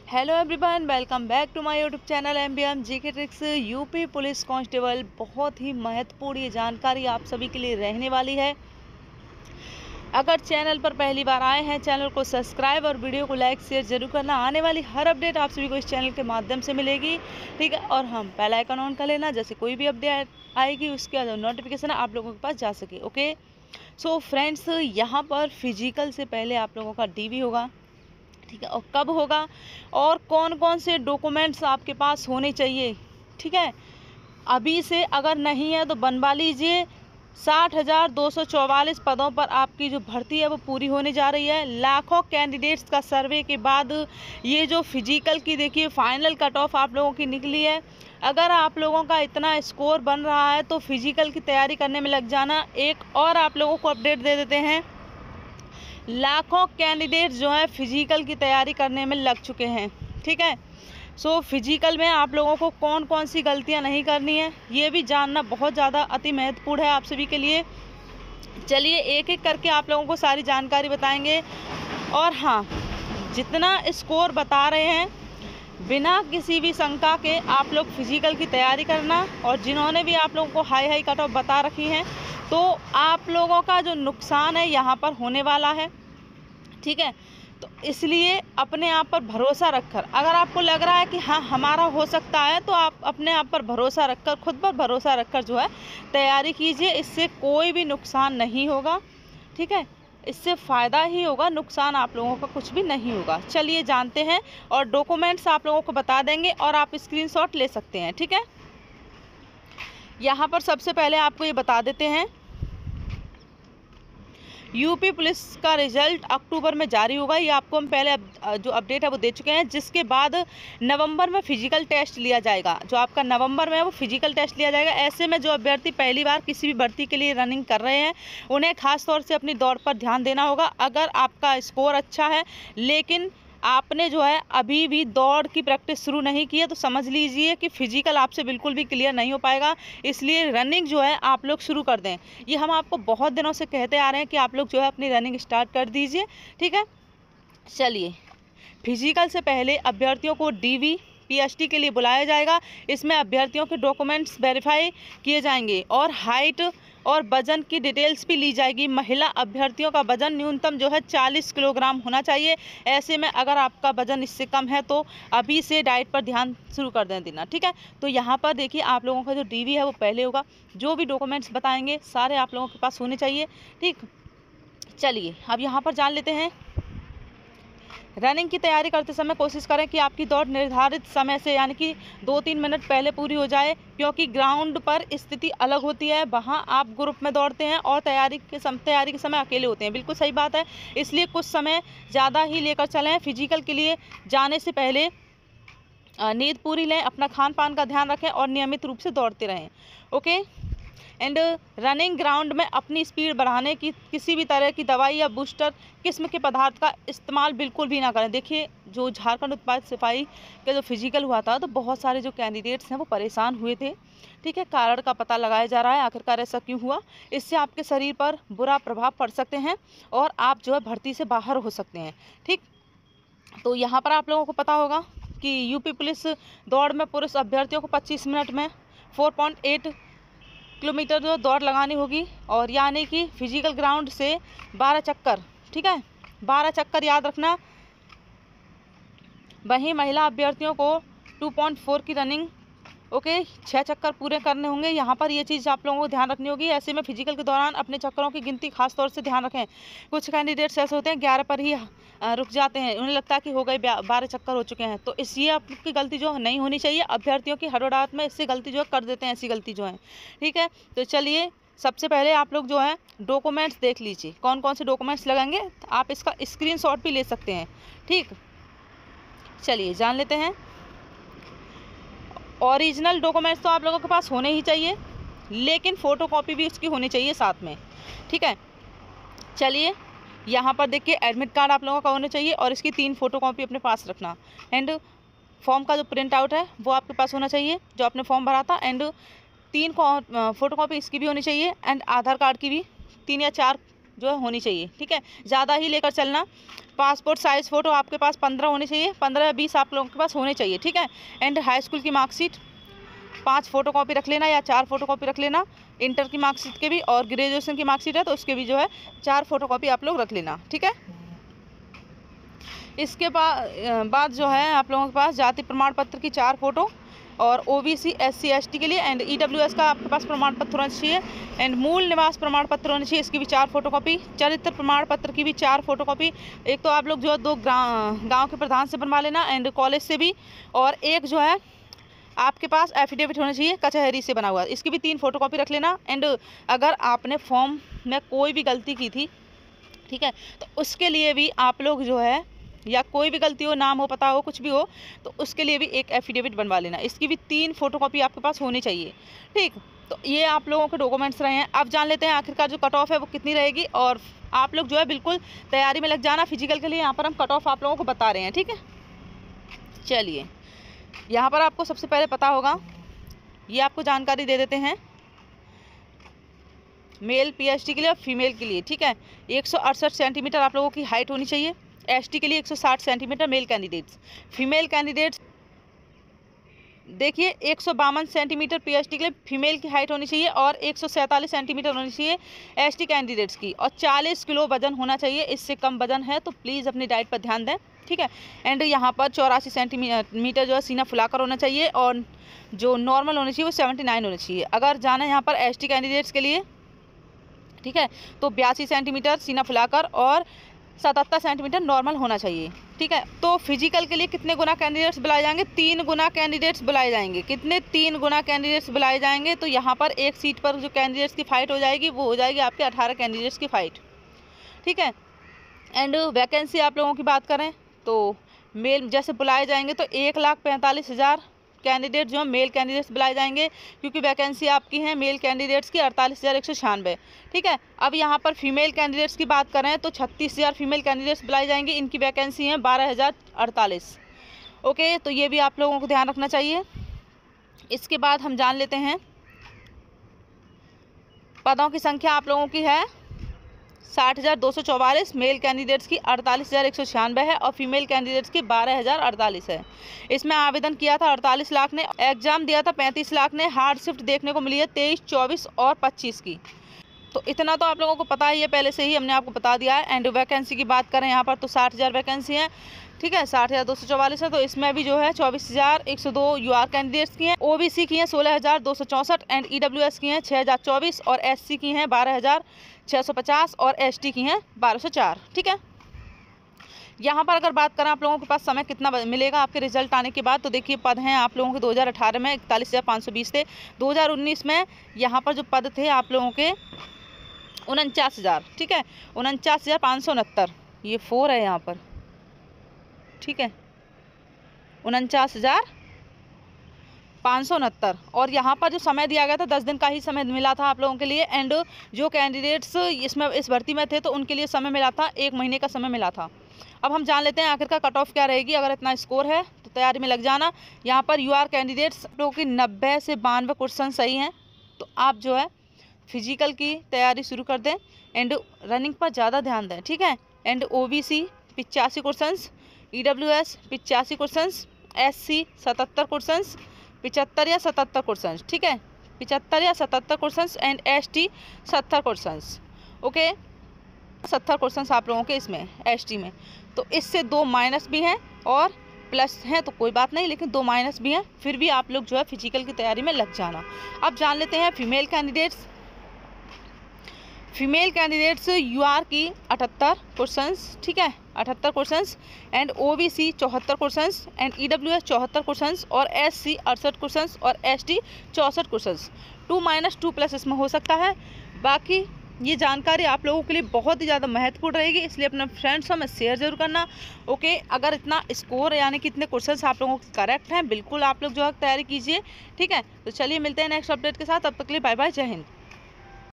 Hello everyone, welcome back to my YouTube channel MBM GK tricks. UP police constable बहुत ही महत्वपूर्ण ये जानकारी आप सभी के लिए रहने वाली है। अगर चैनल पर पहली बार आए हैं, चैनल को सब्सक्राइब और वीडियो को लाइक शेयर जरूर करना। आने वाली हर अपडेट आप सभी को इस चैनल के माध्यम से मिलेगी, ठीक है। और हम बेल आइकन ऑन कर लेना, जैसे कोई भी अपडेट आएगी उसके जो नोटिफिकेशन आप लोगों के पास जा सके। ओके, सो फ्रेंड्स, यहाँ पर फिजिकल से पहले आप लोगों का डीवी होगा, ठीक है। और कब होगा और कौन कौन से डॉक्यूमेंट्स आपके पास होने चाहिए, ठीक है। अभी से अगर नहीं है तो बनवा लीजिए। 60,244 पदों पर आपकी जो भर्ती है वो पूरी होने जा रही है। लाखों कैंडिडेट्स का सर्वे के बाद ये जो फिजिकल की देखिए फाइनल कट ऑफ आप लोगों की निकली है। अगर आप लोगों का इतना स्कोर बन रहा है तो फिजिकल की तैयारी करने में लग जाना। एक और आप लोगों को अपडेट दे देते हैं, लाखों कैंडिडेट जो है फिजिकल की तैयारी करने में लग चुके हैं, ठीक है। सो फिजिकल में आप लोगों को कौन कौन सी गलतियां नहीं करनी है ये भी जानना बहुत ज़्यादा अति महत्वपूर्ण है आप सभी के लिए। चलिए एक एक करके आप लोगों को सारी जानकारी बताएंगे। और हाँ, जितना स्कोर बता रहे हैं बिना किसी भी शंका के आप लोग फिजिकल की तैयारी करना। और जिन्होंने भी आप लोगों को हाई कट ऑफ बता रखी हैं तो आप लोगों का जो नुकसान है यहाँ पर होने वाला है, ठीक है। तो इसलिए अपने आप पर भरोसा रखकर, अगर आपको लग रहा है कि हाँ हमारा हो सकता है, तो आप अपने आप पर भरोसा रखकर, खुद पर भरोसा रखकर जो है तैयारी कीजिए। इससे कोई भी नुकसान नहीं होगा, ठीक है। इससे फ़ायदा ही होगा, नुकसान आप लोगों का कुछ भी नहीं होगा। चलिए जानते हैं और डॉक्यूमेंट्स आप लोगों को बता देंगे और आप स्क्रीनशॉट ले सकते हैं, ठीक है। यहाँ पर सबसे पहले आपको ये बता देते हैं, यूपी पुलिस का रिजल्ट अक्टूबर में जारी होगा। ये आपको हम पहले जो अपडेट है वो दे चुके हैं। जिसके बाद नवंबर में फिजिकल टेस्ट लिया जाएगा। जो आपका नवंबर में है वो फिजिकल टेस्ट लिया जाएगा। ऐसे में जो अभ्यर्थी पहली बार किसी भी भर्ती के लिए रनिंग कर रहे हैं उन्हें खास तौर से अपनी दौड़ पर ध्यान देना होगा। अगर आपका स्कोर अच्छा है लेकिन आपने जो है अभी भी दौड़ की प्रैक्टिस शुरू नहीं की है तो समझ लीजिए कि फिजिकल आपसे बिल्कुल भी क्लियर नहीं हो पाएगा। इसलिए रनिंग जो है आप लोग शुरू कर दें। ये हम आपको बहुत दिनों से कहते आ रहे हैं कि आप लोग जो है अपनी रनिंग स्टार्ट कर दीजिए, ठीक है। चलिए, फिजिकल से पहले अभ्यर्थियों को डीवी पीएचटी के लिए बुलाया जाएगा। इसमें अभ्यर्थियों के डॉक्यूमेंट्स वेरीफाई किए जाएंगे और हाइट और वजन की डिटेल्स भी ली जाएगी। महिला अभ्यर्थियों का वजन न्यूनतम जो है 40 किलोग्राम होना चाहिए। ऐसे में अगर आपका वजन इससे कम है तो अभी से डाइट पर ध्यान शुरू कर देना, ठीक है। तो यहाँ पर देखिए आप लोगों का जो डीवी है वो पहले होगा। जो भी डॉक्यूमेंट्स बताएंगे सारे आप लोगों के पास होने चाहिए, ठीक। चलिए अब यहाँ पर जान लेते हैं, रनिंग की तैयारी करते समय कोशिश करें कि आपकी दौड़ निर्धारित समय से यानी कि 2-3 मिनट पहले पूरी हो जाए, क्योंकि ग्राउंड पर स्थिति अलग होती है। वहां आप ग्रुप में दौड़ते हैं और तैयारी के समय अकेले होते हैं। बिल्कुल सही बात है। इसलिए कुछ समय ज़्यादा ही लेकर चलें। फिजिकल के लिए जाने से पहले नींद पूरी लें, अपना खान पान का ध्यान रखें और नियमित रूप से दौड़ते रहें। ओके, एंड रनिंग ग्राउंड में अपनी स्पीड बढ़ाने की किसी भी तरह की दवाई या बूस्टर किस्म के पदार्थ का इस्तेमाल बिल्कुल भी ना करें। देखिए, जो झारखंड उत्पाद सिपाही का जो फिजिकल हुआ था तो बहुत सारे जो कैंडिडेट्स हैं वो परेशान हुए थे, ठीक है। कारण का पता लगाया जा रहा है आखिरकार ऐसा क्यों हुआ। इससे आपके शरीर पर बुरा प्रभाव पड़ सकते हैं और आप जो है भर्ती से बाहर हो सकते हैं, ठीक। तो यहाँ पर आप लोगों को पता होगा कि यूपी पुलिस दौड़ में पुरुष अभ्यर्थियों को 25 मिनट में 4.8 किलोमीटर जो दौड़ लगानी होगी, और यानी कि फिजिकल ग्राउंड से 12 चक्कर, ठीक है। 12 चक्कर याद रखना। वहीं महिला अभ्यर्थियों को 2.4 की रनिंग, ओके, 6 चक्कर पूरे करने होंगे। यहाँ पर ये चीज़ आप लोगों को ध्यान रखनी होगी। ऐसे में फिजिकल के दौरान अपने चक्करों की गिनती खास तौर से ध्यान रखें। कुछ कैंडिडेट्स ऐसे होते हैं 11 पर ही रुक जाते हैं, उन्हें लगता है कि हो गए 12 चक्कर हो चुके हैं। तो इसलिए आपकी गलती जो नहीं होनी चाहिए। अभ्यर्थियों की हड़बड़ाहट में इससे गलती जो है कर देते हैं, ऐसी गलती जो है, ठीक है। तो चलिए सबसे पहले आप लोग जो है डॉक्यूमेंट्स देख लीजिए, कौन कौन से डॉक्यूमेंट्स लगेंगे। आप इसका स्क्रीनशॉट भी ले सकते हैं, ठीक। चलिए जान लेते हैं। ओरिजिनल डॉक्यूमेंट्स तो आप लोगों के पास होने ही चाहिए, लेकिन फ़ोटोकॉपी भी उसकी होनी चाहिए साथ में, ठीक है। चलिए यहाँ पर देखिए, एडमिट कार्ड आप लोगों का होना चाहिए और इसकी 3 फ़ोटोकॉपी अपने पास रखना। एंड फॉर्म का जो प्रिंट आउट है वो आपके पास होना चाहिए जो आपने फॉर्म भरा था। एंड 3 फ़ोटोकॉपी इसकी भी होनी चाहिए। एंड आधार कार्ड की भी 3 या 4 जो है होनी चाहिए, ठीक है। ज़्यादा ही लेकर चलना। पासपोर्ट साइज़ फ़ोटो आपके पास 15 होने चाहिए, 15 या 20 आप लोगों के पास होने चाहिए, ठीक है। एंड हाई स्कूल की मार्कशीट 5 फ़ोटोकॉपी रख लेना या 4 फ़ोटोकॉपी रख लेना। इंटर की मार्कशीट के भी और ग्रेजुएशन की मार्कशीट है तो उसके भी जो है 4 फ़ोटोकॉपी आप लोग रख लेना, ठीक है। इसके बाद जो है आप लोगों के पास जाति प्रमाण पत्र की 4 फ़ोटो और OBC SC ST के लिए एंड EWS का आपके पास प्रमाण पत्र होना चाहिए एंड मूल निवास प्रमाण पत्र होना चाहिए, इसकी भी 4 फ़ोटोकॉपी। चरित्र प्रमाण पत्र की भी 4 फ़ोटोकॉपी। एक तो आप लोग जो है 2 गाँव के प्रधान से बनवा लेना एंड कॉलेज से भी, और एक जो है आपके पास एफिडेविट होना चाहिए कचहरी से बना हुआ, इसकी भी 3 फ़ोटोकॉपी रख लेना। एंड अगर आपने फॉर्म में कोई भी गलती की थी, ठीक है, तो उसके लिए भी आप लोग जो है, या कोई भी गलती हो, नाम हो, पता हो, कुछ भी हो, तो उसके लिए भी एक एफिडेविट बनवा लेना, इसकी भी 3 फ़ोटोकॉपी आपके पास होनी चाहिए, ठीक। तो ये आप लोगों के डॉक्यूमेंट्स रहे हैं। अब जान लेते हैं आखिरकार जो कट ऑफ है वो कितनी रहेगी, और आप लोग जो है बिल्कुल तैयारी में लग जाना फिजिकल के लिए। यहाँ पर हम कट ऑफ आप लोगों को बता रहे हैं, ठीक है। चलिए, यहाँ पर आपको सबसे पहले पता होगा, ये आपको जानकारी दे देते हैं मेल PhD के लिए और फीमेल के लिए, ठीक है। 168 सेंटीमीटर आप लोगों की हाइट होनी चाहिए। ST के लिए 160 centimetre male candidates. Female candidates देखिए 152 सेंटीमीटर PhD के लिए फीमेल की हाइट होनी चाहिए और 147 सेंटीमीटर होनी चाहिए ST कैंडिडेट्स की, और 40 किलो वजन होना चाहिए। इससे कम वजन है तो प्लीज़ अपनी डाइट पर ध्यान दें, ठीक है। एंड यहाँ पर 84 सेंटीमीटर जो है सीना फुलाकर होना चाहिए, और जो नॉर्मल होना चाहिए वो 79 होना चाहिए। अगर जाना है यहाँ पर ST कैंडिडेट्स के लिए, ठीक है, तो 82 सेंटीमीटर सीना फुलाकर और 77 सेंटीमीटर नॉर्मल होना चाहिए, ठीक है। तो फिजिकल के लिए कितने गुना कैंडिडेट्स बुलाए जाएंगे? 3 गुना कैंडिडेट्स बुलाए जाएंगे। कितने? 3 गुना कैंडिडेट्स बुलाए जाएंगे। तो यहाँ पर एक सीट पर जो कैंडिडेट्स की फ़ाइट हो जाएगी वो हो जाएगी आपके 18 कैंडिडेट्स की फ़ाइट, ठीक है। एंड वैकेंसी आप लोगों की बात करें तो मेल जैसे बुलाए जाएंगे तो 1,45,000 कैंडिडेट जो मेल कैंडिडेट्स बुलाए जाएंगे, क्योंकि वैकेंसी आपकी है मेल कैंडिडेट्स की 48,196, ठीक है। अब यहाँ पर फीमेल कैंडिडेट्स की बात करें तो 36,000 फीमेल कैंडिडेट्स बुलाई जाएंगी, इनकी वैकेंसी है 12,048। ओके, तो ये भी आप लोगों को ध्यान रखना चाहिए। इसके बाद हम जान लेते हैं पदों की संख्या आप लोगों की है 60,244, मेल कैंडिडेट्स की 48,196 है और फीमेल कैंडिडेट्स की 12,048 है। इसमें आवेदन किया था 48 लाख ने, एग्जाम दिया था 35 लाख ने, हार्ड शिफ्ट देखने को मिली है 23, 24 और 25 की। तो इतना तो आप लोगों को पता ही है, पहले से ही हमने आपको बता दिया है। एंड वैकेंसी की बात करें यहाँ पर तो 60,000 वैकेंसी है, ठीक है, 60,244 है। तो इसमें भी जो है 24,102 UR कैंडिडेट्स की हैं, OBC की हैं 16,264 एंड EWS की हैं 6,024 और SC की हैं 12,650 और ST की हैं 1,204, ठीक है। यहाँ पर अगर बात करें आप लोगों के पास समय कितना मिलेगा आपके रिजल्ट आने के बाद, तो देखिए पद हैं आप लोगों के 2018 में 41,520 थे, 2019 में यहाँ पर जो पद थे आप लोगों के 49,000, ठीक है, 49,569, ये 4 है यहाँ पर, ठीक है, 49,569। और यहाँ पर जो समय दिया गया था 10 दिन का ही समय मिला था आप लोगों के लिए। एंड जो कैंडिडेट्स इसमें इस भर्ती में थे तो उनके लिए समय मिला था 1 महीने का समय मिला था। अब हम जान लेते हैं आखिरकार कट ऑफ क्या रहेगी। अगर इतना स्कोर है तो तैयारी में लग जाना। यहाँ पर UR कैंडिडेट्स लोगों की 90 से 92 क्वेश्चन सही हैं, तो आप जो है फिजिकल की तैयारी शुरू कर दें एंड रनिंग पर ज़्यादा ध्यान दें, ठीक है। And OBC 85 question, EWS 85 question, SC 77 question, 75 या 77 क्वेश्चन, ठीक है, 75 या 77 question and ST 70 question. Okay, 70 question आप लोगों के इसमें ST में। तो इससे 2 माइनस भी हैं और प्लस हैं तो कोई बात नहीं, लेकिन 2 माइनस भी हैं, फिर भी आप लोग जो है फिजिकल की तैयारी में लग जाना। अब जान लेते हैं female candidates. Female candidates UR की 78 क्वेश्चंस, ठीक है, 78 questions and OBC 74 questions and EWS 74 questions और SC 68 क्वेश्चंस और ST 64 क्वेश्चंस। 2 माइनस 2 प्लस इसमें हो सकता है। बाकी ये जानकारी आप लोगों के लिए बहुत ही ज़्यादा महत्वपूर्ण रहेगी, इसलिए अपने फ्रेंड्स में शेयर जरूर करना। ओके, अगर इतना स्कोर यानी कि इतने क्वेश्चंस आप लोगों के करेक्ट हैं, बिल्कुल आप लोग जो है तैयारी कीजिए, ठीक है। तो चलिए मिलते हैं नेक्स्ट अपडेट के साथ, तब तक के लिए बाय बाय, जय हिंद।